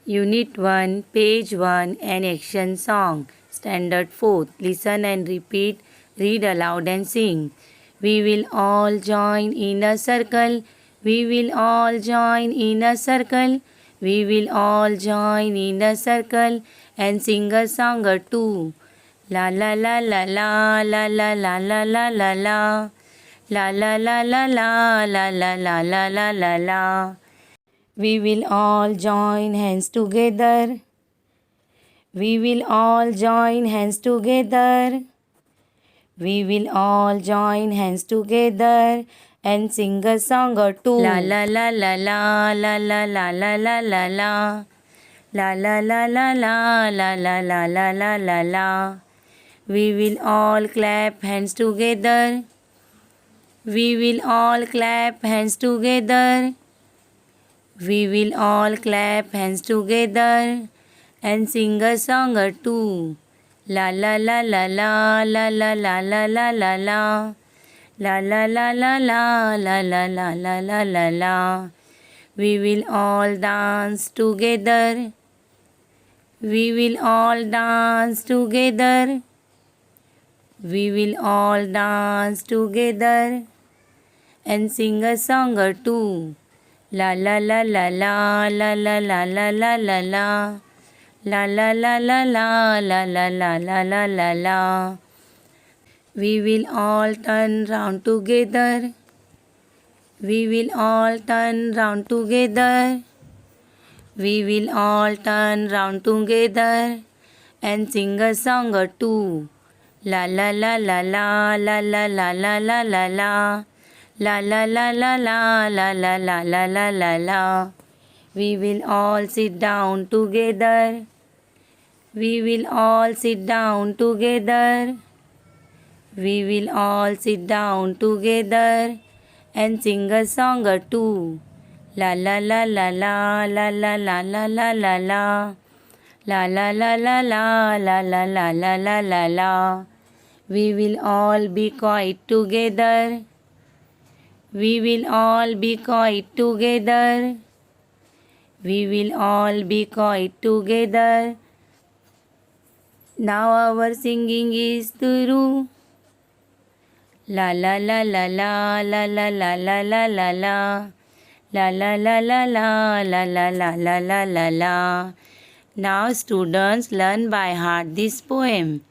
Unit 1, Page 1, an action song. Standard 4. Listen and repeat, read aloud and sing. We will all join in a circle. We will all join in a circle. We will all join in a circle and sing a song or two. La la la la la la la la la la la la. La la la la la la la la la la la la. We will all join hands together. We will all join hands together. We will all join hands together and sing a song or two. La la la la la la la la la la la la. La la la la la la la la la la la la. We will all clap hands together. We will all clap hands together. We will all clap hands together and sing a song or two. La la la la la la la la la la la la. La la la la la la la la la la la la. We will all dance together. We will all dance together. We will all dance together and sing a song or two. La la la la la la la la la la la la. La la la la la la la la la la la la. We will all turn round together. We will all turn round together. We will all turn round together and sing a song or two. La la la la la la la la la la la la. La la la la la la la la la la la la. We will all sit down together. We will all sit down together. We will all sit down together and sing a song or two. La la la la la la la la la la la la. La la la la la la la la la la la la. We will all be quiet together. We will all be quiet together. We will all be quiet together. Now our singing is through. La la la la la la la la la la la la. La la la la la la la la la la la la. Now students learn by heart this poem.